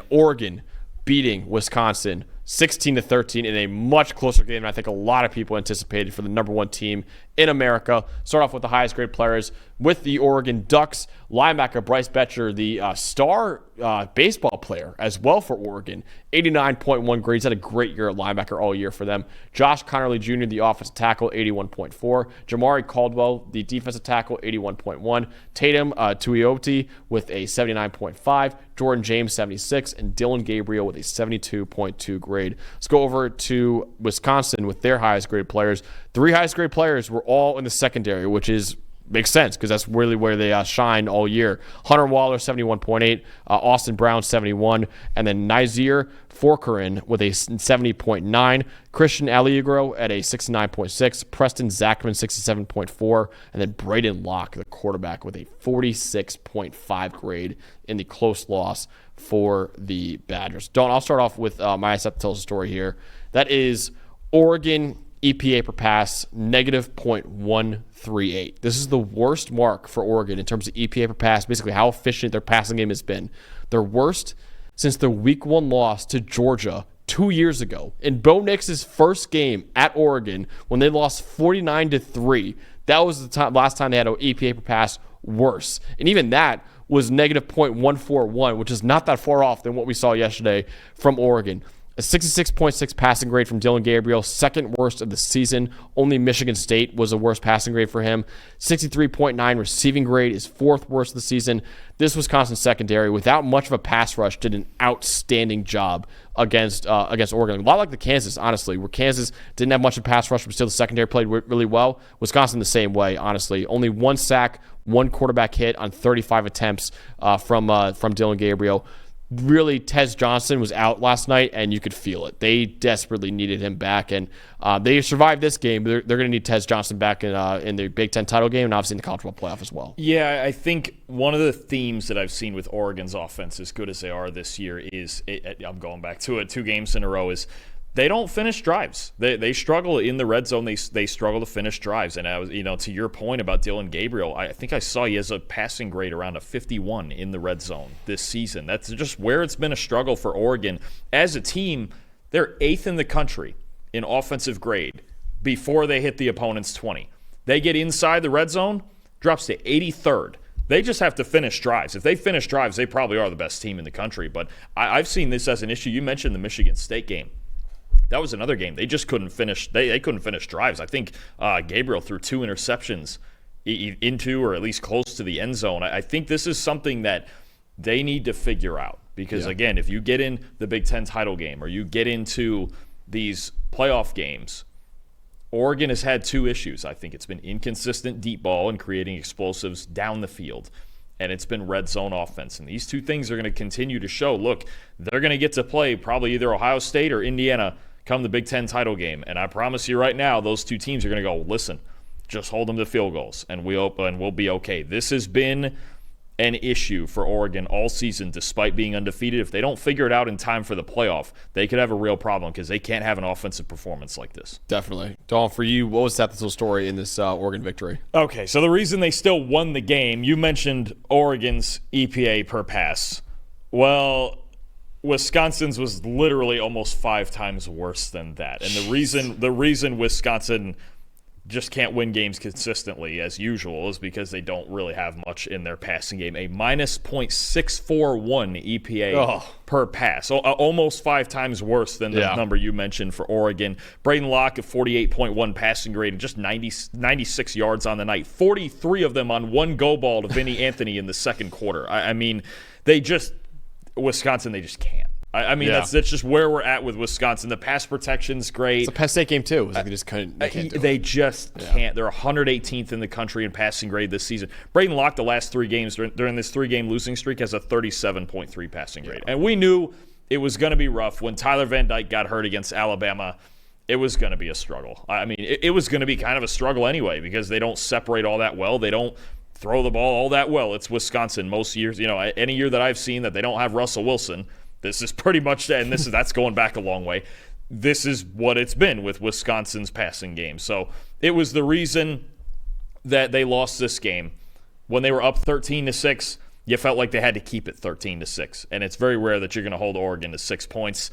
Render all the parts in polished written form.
Oregon beating Wisconsin 16-13 in a much closer game than I think a lot of people anticipated for the number one team in America. Start off with the highest grade players with the Oregon Ducks. Linebacker Bryce Boettcher, the star baseball player as well for Oregon, 89.1 grades. Had a great year at linebacker all year for them. Josh Connerly Jr., the offensive tackle, 81.4. Jamari Caldwell, the defensive tackle, 81.1. Tatum Tuioti with a 79.5. Jordan James, 76. And Dylan Gabriel with a 72.2 grade. Let's go over to Wisconsin with their highest graded players. Three highest graded players were all in the secondary, which makes sense because that's really where they shine all year. Hunter Waller, 71.8, Austin Brown, 71, and then Nazir Forkerin with a 70.9, Christian Allegro at a 69.6, Preston Zachman, 67.4, and then Braden Locke, the quarterback, with a 46.5 grade in the close loss for the Badgers. I'll start off with my tells a story here. That is Oregon EPA per pass, negative 0.138. This is the worst mark for Oregon in terms of EPA per pass, basically how efficient their passing game has been. Their worst since their week one loss to Georgia 2 years ago. In Bo Nix's first game at Oregon, when they lost 49-3, that was the last time they had an EPA per pass worse. And even that was negative 0.141, which is not that far off than what we saw yesterday from Oregon. A 66.6 passing grade from Dylan Gabriel, second worst of the season. Only Michigan State was a worse passing grade for him. 63.9 receiving grade is fourth worst of the season. This Wisconsin secondary, without much of a pass rush, did an outstanding job against Oregon. A lot like the Kansas, honestly, where Kansas didn't have much of a pass rush, but still the secondary played really well. Wisconsin the same way, honestly. Only one sack, one quarterback hit on 35 attempts from Dylan Gabriel. Really, Tez Johnson was out last night, and you could feel it. They desperately needed him back, and they survived this game. They're going to need Tez Johnson back in the Big Ten title game and obviously in the college football playoff as well. Yeah, I think one of the themes that I've seen with Oregon's offense, as good as they are this year, I'm going back to it 2 games in a row, is they don't finish drives. They struggle in the red zone. They struggle to finish drives. And I was, to your point about Dylan Gabriel, I think I saw he has a passing grade around a 51 in the red zone this season. That's just where it's been a struggle for Oregon. As a team, they're 8th in the country in offensive grade before they hit the opponent's 20. They get inside the red zone, drops to 83rd. They just have to finish drives. If they finish drives, they probably are the best team in the country. But I've seen this as an issue. You mentioned the Michigan State game. That was another game. They just couldn't finish. They couldn't finish drives. I think Gabriel threw 2 interceptions into or at least close to the end zone. I think this is something that they need to figure out because, again, if you get in the Big Ten title game or you get into these playoff games, Oregon has had 2 issues. I think it's been inconsistent deep ball and creating explosives down the field, and it's been red zone offense. And these 2 things are going to continue to show, look, they're going to get to play probably either Ohio State or Indiana come the Big Ten title game. And I promise you right now, those 2 teams are going to go, listen, just hold them to field goals, and we'll be okay. This has been an issue for Oregon all season, despite being undefeated. If they don't figure it out in time for the playoff, they could have a real problem because they can't have an offensive performance like this. Definitely. Dalton, for you, what was that little story in this Oregon victory? Okay, so the reason they still won the game, you mentioned Oregon's EPA per pass. Well, Wisconsin's was literally almost 5 times worse than that. And the reason Wisconsin just can't win games consistently as usual is because they don't really have much in their passing game. A minus 0.641 EPA per pass. So almost 5 times worse than the number you mentioned for Oregon. Braden Locke at 48.1 passing grade and just 96 yards on the night. 43 of them on one go ball to Vinny Anthony in the second quarter. I mean, Wisconsin, they just can't. That's just where we're at with Wisconsin. The pass protection's great. It's a Penn State game, too. They just can't can't. They're 118th in the country in passing grade this season. Braden Locke, the last 3 games during this 3-game losing streak, has a 37.3 passing grade. And we knew it was going to be rough. When Tyler Van Dyke got hurt against Alabama, it was going to be a struggle. It was going to be kind of a struggle anyway because they don't separate all that well. They don't throw the ball all that well. It's Wisconsin most years. Any year that I've seen that they don't have Russell Wilson, this is pretty much that, and that's going back a long way. This is what it's been with Wisconsin's passing game. So it was the reason that they lost this game. When they were up 13-6, you felt like they had to keep it 13-6. And it's very rare that you're going to hold Oregon to 6 points.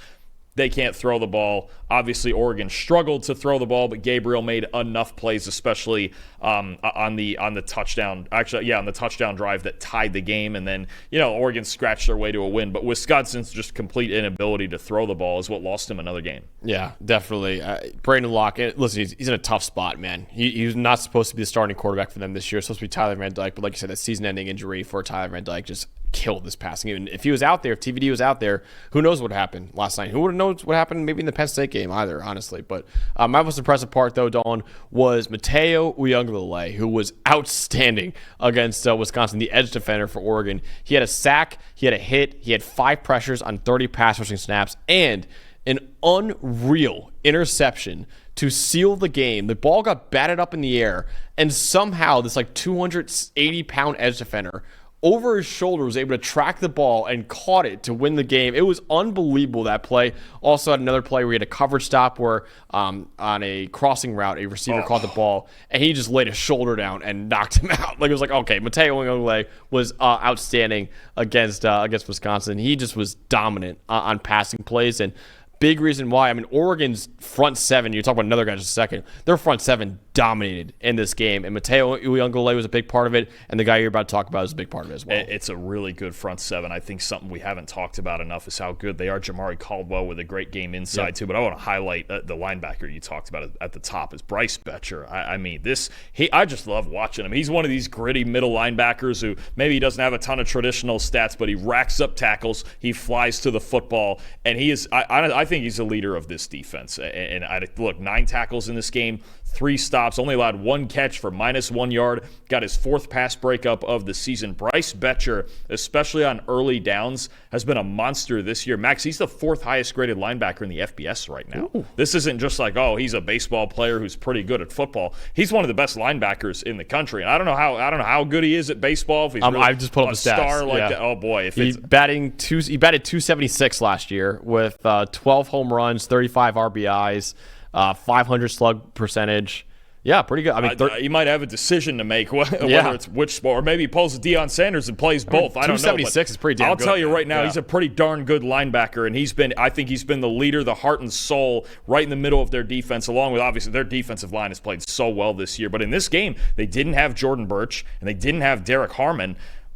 They can't throw the ball. Obviously, Oregon struggled to throw the ball, but Gabriel made enough plays, especially on the touchdown. Actually, yeah, on the touchdown drive that tied the game. And then, Oregon scratched their way to a win. But Wisconsin's just complete inability to throw the ball is what lost him another game. Yeah, definitely. Brandon Locke, listen, he's in a tough spot, man. He's not supposed to be the starting quarterback for them this year. It's supposed to be Tyler Van Dyke. But like you said, that season-ending injury for Tyler Van Dyke just killed this passing game. If he was out there, if TVD was out there, who knows what happened last night? Who would have known what happened maybe in the Penn State game either, honestly. But my most impressive part, though, Dalton, was Matayo Uiagalelei, who was outstanding against Wisconsin, the edge defender for Oregon. He had a sack, he had a hit, he had 5 pressures on 30 pass rushing snaps, and an unreal interception to seal the game. The ball got batted up in the air, and somehow this 280-pound edge defender over his shoulder was able to track the ball and caught it to win the game. It was unbelievable, that play. Also had another play where he had a coverage stop where on a crossing route, a receiver caught the ball, and he just laid his shoulder down and knocked him out. It was okay, Matayo Uiagalelei was outstanding against Wisconsin. He just was dominant on passing plays, and big reason why. Oregon's front seven, you talk about another guy in just a second, their front seven dominated in this game, and Matayo Uiagalelei was a big part of it, and the guy you're about to talk about is a big part of it as well. It's a really good front seven. I think something we haven't talked about enough is how good they are. Jamari Caldwell with a great game inside, too, but I want to highlight the linebacker you talked about at the top is Bryce Boettcher. I just love watching him. He's one of these gritty middle linebackers who maybe he doesn't have a ton of traditional stats, but he racks up tackles, he flies to the football, and he is, I think he's the leader of this defense. And look, 9 tackles in this game, 3 stops, only allowed 1 catch for -1 yard, got his 4th pass breakup of the season. Bryce Boettcher, especially on early downs, has been a monster this year. Max, he's the 4th highest graded linebacker in the FBS right now. Ooh. This isn't just he's a baseball player who's pretty good at football. He's one of the best linebackers in the country. And I don't know how good he is at baseball. If he's really I've just put up a the stats. Star like that. Oh boy, he batted 276 last year with 12 home runs, 35 RBIs, 500 slug percentage. Yeah, pretty good. He might have a decision to make whether it's which sport, or maybe he pulls a Deion Sanders and plays both. I don't know. 276 is pretty damn good. I'll tell you right now, he's a pretty darn good linebacker, and I think he's been the leader, the heart and soul, right in the middle of their defense, along with obviously their defensive line has played so well this year. But in this game, they didn't have Jordan Birch and they didn't have Derek Harmon.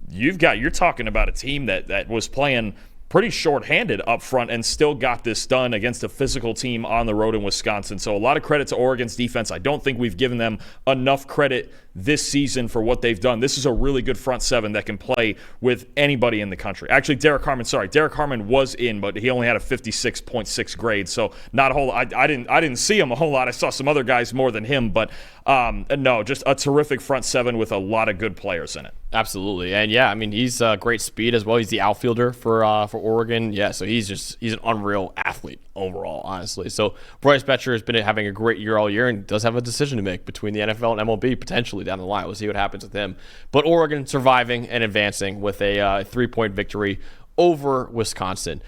You're talking about a team that was playing pretty shorthanded up front and still got this done against a physical team on the road in Wisconsin. So a lot of credit to Oregon's defense. I don't think we've given them enough credit this season for what they've done. This is a really good front seven that can play with anybody in the country. Actually, Derek Harmon was in, but he only had a 56.6 grade, so not a whole lot. I didn't see him a whole lot. I saw some other guys more than him, but no, just a terrific front seven with a lot of good players in it. Absolutely. And yeah, he's great speed as well. He's the outfielder for Oregon. Yeah, so he's an unreal athlete overall, honestly. So Bryce Boettcher has been having a great year all year and does have a decision to make between the NFL and MLB potentially down the line. We'll see what happens with him. But Oregon surviving and advancing with a 3-point victory over Wisconsin.